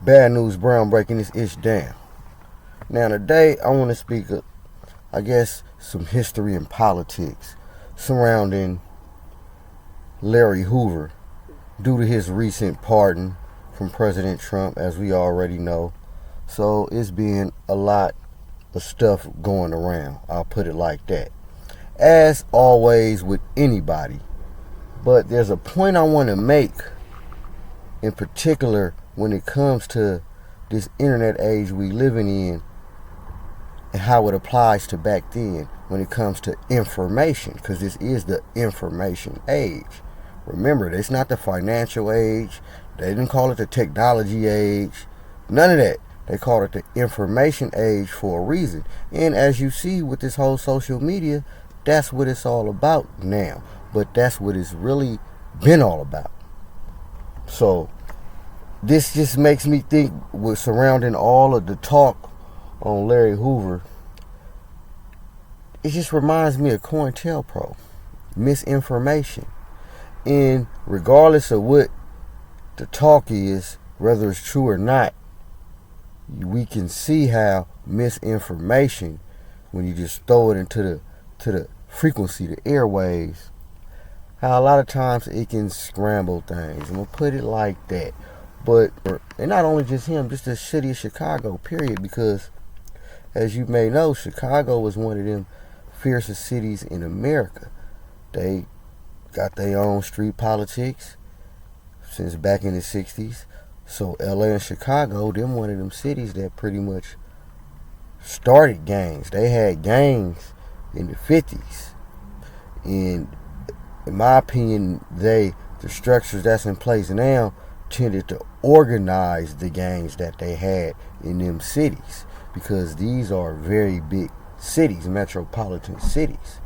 Bad News Brown breaking this ish down. Now today I want to speak, I guess, some history and politics surrounding Larry Hoover due to his recent pardon from President Trump, as we already know. So it's been a lot of stuff going around. I'll put it like that. As always with anybody. But there's a point I want to make in particular when it comes to this internet age we living in and how it applies to back then when it comes to information, because this is the information age. Remember, it's not the financial age. They didn't call it the technology age. None of that. They called it the information age for a reason. And as you see with this whole social media, that's what it's all about now. But that's what it's really been all about. So this just makes me think, with surrounding all of the talk on Larry Hoover, it just reminds me of COINTELPRO, misinformation. And regardless of what the talk is, whether it's true or not, we can see how misinformation, when you just throw it into the frequency, the airwaves, how a lot of times it can scramble things. I'm going to put it like that. But, and not only just him, just the city of Chicago, period, because as you may know, Chicago was one of them fiercest cities in America. They got their own street politics since back in the 60s. So LA and Chicago, them one of them cities that pretty much started gangs. They had gangs in the 50s. And in my opinion, the structures that's in place now tended to organize the gangs that they had in them cities, because these are very big cities, metropolitan cities.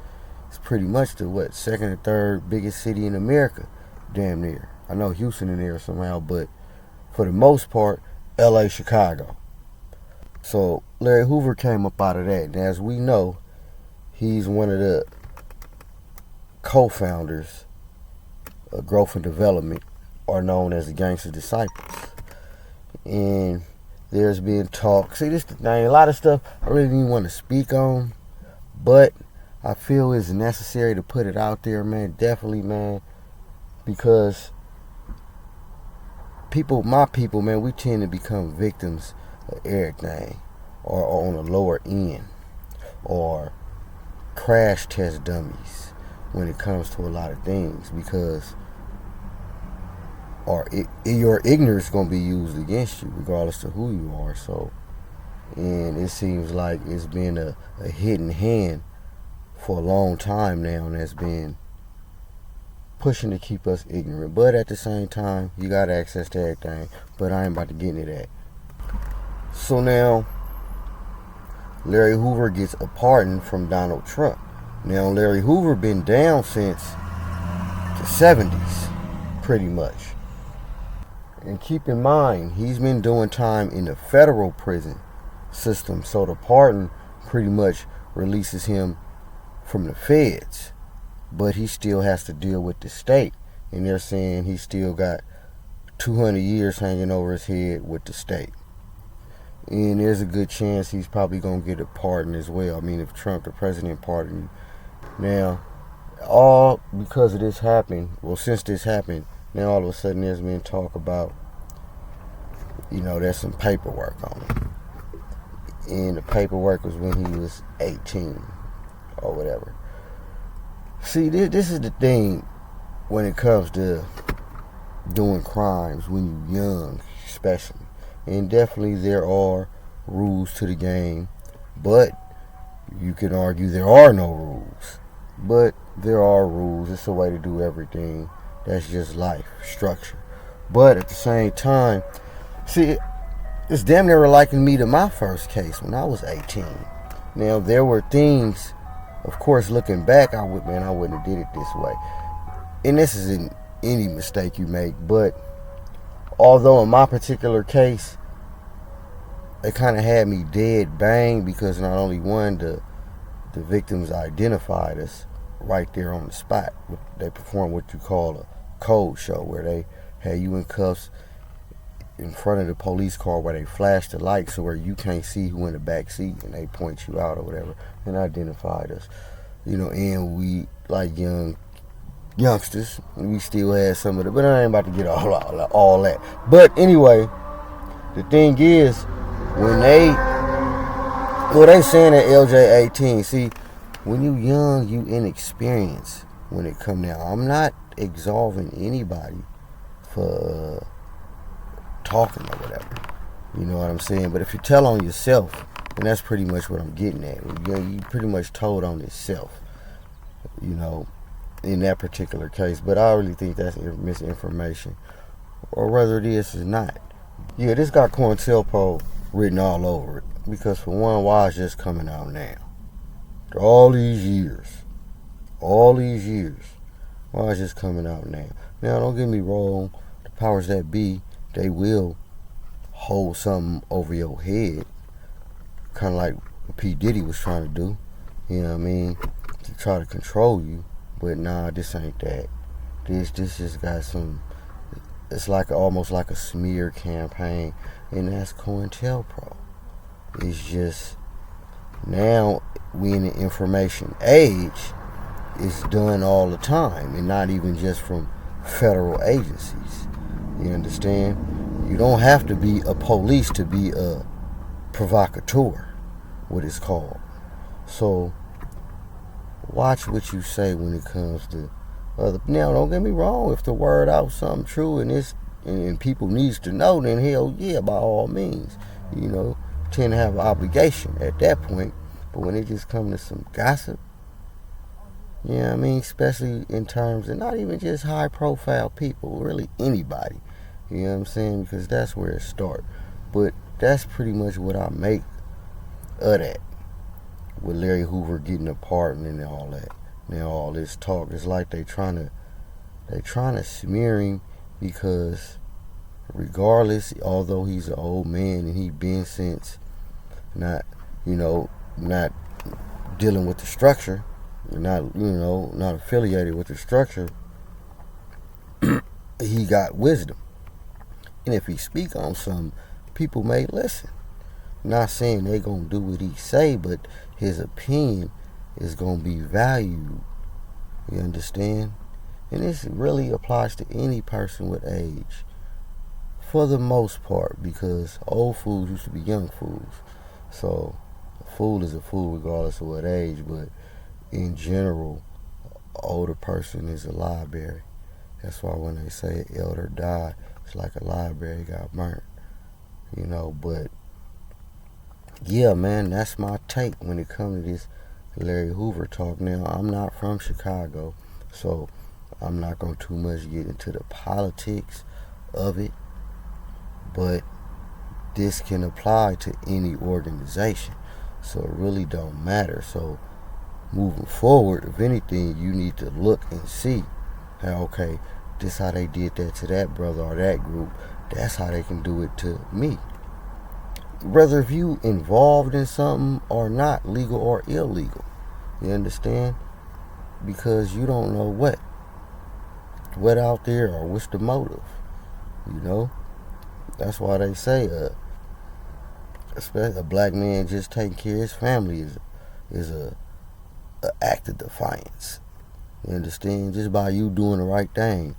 It's pretty much the second or third biggest city in America, damn near. I know Houston in there somehow, but for the most part, LA, Chicago. So Larry Hoover came up out of that, and as we know, he's one of the co-founders of Growth and Development, are known as the Gangster Disciples. And there's been talk. See, this is the thing. A lot of stuff I really didn't want to speak on, but I feel it's necessary to put it out there, man. Definitely, man. Because my people, man, we tend to become victims of everything, or on a lower end, or crash test dummies when it comes to a lot of things, because your ignorance is going to be used against you regardless of who you are. So, and it seems like it's been a hidden hand for a long time now, and that's been pushing to keep us ignorant. But at the same time, you got access to everything. But I ain't about to get into that. So now, Larry Hoover gets a pardon from Donald Trump. Now, Larry Hoover been down since the 70s, pretty much. And keep in mind, he's been doing time in the federal prison system. So the pardon pretty much releases him from the feds. But he still has to deal with the state. And they're saying he still got 200 years hanging over his head with the state. And there's a good chance he's probably going to get a pardon as well. I mean, if Trump, the president, pardoned him. Now, all because of this happened, since this happened, now all of a sudden there's been talk about, there's some paperwork on him. And the paperwork was when he was 18 or whatever. See, this is the thing when it comes to doing crimes when you're young, especially. And definitely there are rules to the game, but you can argue there are no rules. But there are rules. It's a way to do everything. That's just life, structure. But at the same time, see, it's damn near liking me to my first case when I was 18. Now, there were things, of course, looking back, I wouldn't have did it this way. And this isn't any mistake you make, but although in my particular case, they kind of had me dead bang, because not only one, the victims identified us right there on the spot. They performed what you call a cold show, where they had you in cuffs in front of the police car where they flash the lights so where you can't see who in the back seat, and they point you out or whatever and identified us. And we like youngsters, we still had some of it, but I ain't about to get all that. But anyway, the thing is, when they saying that LJ 18, see, when you young, you inexperienced when it come down. I'm not absolving anybody for talking or whatever. You know what I'm saying? But if you tell on yourself, and that's pretty much what I'm getting at. You pretty much told on yourself, in that particular case. But I really think that's misinformation. Or whether it is not. Yeah, this got COINTELPRO written all over it. Because for one, why is just coming out now? After all these years, why is just coming out now? Now, don't get me wrong. The powers that be, they will hold something over your head. Kind of like what P. Diddy was trying to do. You know what I mean? To try to control you. But nah, this ain't that. This just got some... It's like almost like a smear campaign. And that's COINTELPRO. It's just... Now, we in the information age. It's done all the time. And not even just from federal agencies. You understand? You don't have to be a police to be a provocateur, what it's called. So watch what you say when it comes to other. Now, don't get me wrong. If the word out something true and people needs to know, then hell yeah, by all means, tend to have an obligation at that point. But when it just comes to some gossip, you know what I mean, especially in terms of not even just high profile people, really anybody. You know what I'm saying? Because that's where it starts. But that's pretty much what I make of that. With Larry Hoover getting a pardon and all that. Now all this talk, it's like they trying to smear him because regardless, although he's an old man and he been since not dealing with the structure, not affiliated with the structure, he got wisdom. And if he speak on something, people may listen. Not saying they gonna do what he say, but his opinion is gonna be valued. You understand? And this really applies to any person with age, for the most part, because old fools used to be young fools. So a fool is a fool regardless of what age, but in general, an older person is a library. That's why when they say an elder died, it's like a library got burnt. But yeah, man, that's my take when it comes to this Larry Hoover talk. Now, I'm not from Chicago, so I'm not going to too much get into the politics of it, but this can apply to any organization, so it really don't matter. So moving forward, if anything, you need to look and see how, okay, this how they did that to that brother or that group, that's how they can do it to me. Whether if you involved in something or not, legal or illegal. You understand? Because you don't know what out there or what's the motive. That's why they say especially a black man just taking care of his family is a act of defiance. You understand? Just by you doing the right thing,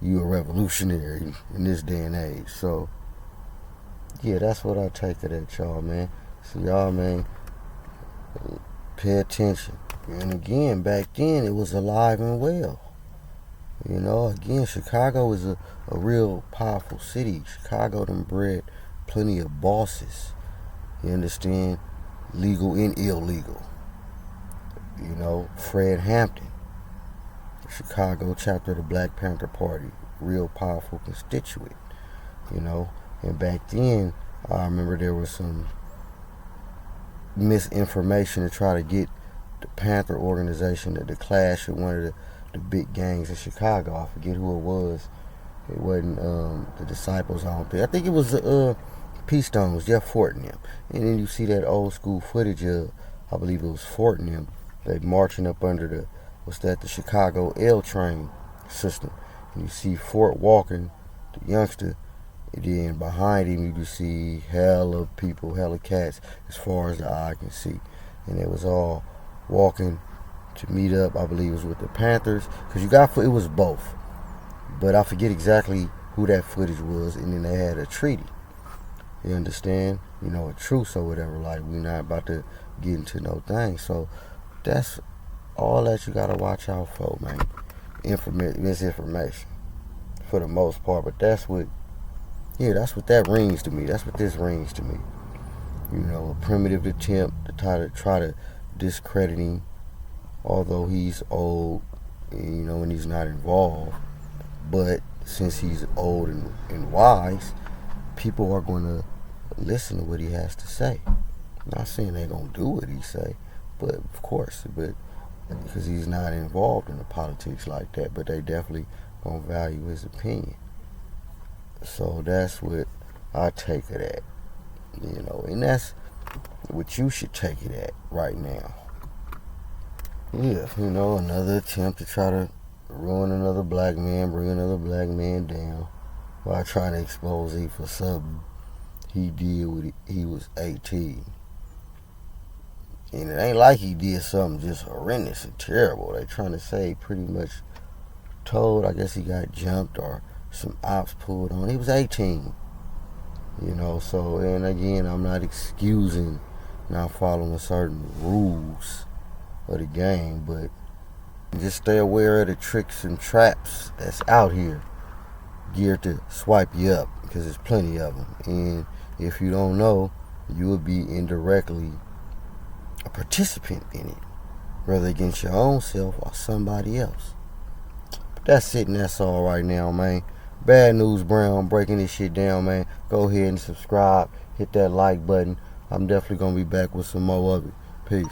you a revolutionary in this day and age. So yeah, that's what I take of that, y'all, man. So y'all, man, pay attention. And again, back then it was alive and well. Again, Chicago is a real powerful city. Chicago done bred plenty of bosses. You understand? Legal and illegal. Fred Hampton, the Chicago chapter of the Black Panther Party, real powerful constituent. And back then, I remember there was some misinformation to try to get the Panther organization to clash with one of the big gangs in Chicago. I forget who it was. It wasn't the Disciples, I don't think. I think it was the P-Stones, Jeff Fort and them. And then you see that old school footage of, I believe it was Fort and them, they marching up under the Chicago L train system. And you see Fort walking, the youngster, And then behind him, you could see hella people, hella cats, as far as the eye can see. And it was all walking to meet up, I believe it was with the Panthers. Because it was both. But I forget exactly who that footage was. And then they had a treaty. You understand? You know, a truce or whatever. Like, we're not about to get into no thing. So, that's all that you got to watch out for, man. Misinformation. For the most part. But that's what that rings to me. That's what this rings to me. You know, a primitive attempt to try to discredit him, although he's old, and he's not involved. But since he's old and wise, people are going to listen to what he has to say. I'm not saying they're going to do what he say, but of course, because he's not involved in the politics like that, but they definitely going to value his opinion. So that's what I take it at, and that's what you should take it at right now. Yeah, another attempt to try to ruin another black man, bring another black man down while trying to expose him for something he did when he was 18. And it ain't like he did something just horrendous and terrible. They trying to say he pretty much told, I guess he got jumped or some ops pulled on. He was 18. So, and again, I'm not excusing not following certain rules of the game, but just stay aware of the tricks and traps that's out here geared to swipe you up, because there's plenty of them. And if you don't know, you will be indirectly a participant in it, whether against your own self or somebody else. But that's it, and that's all right now, man. Bad News Brown breaking this shit down, man. Go ahead and subscribe, hit that like button. I'm definitely gonna be back with some more of it. Peace.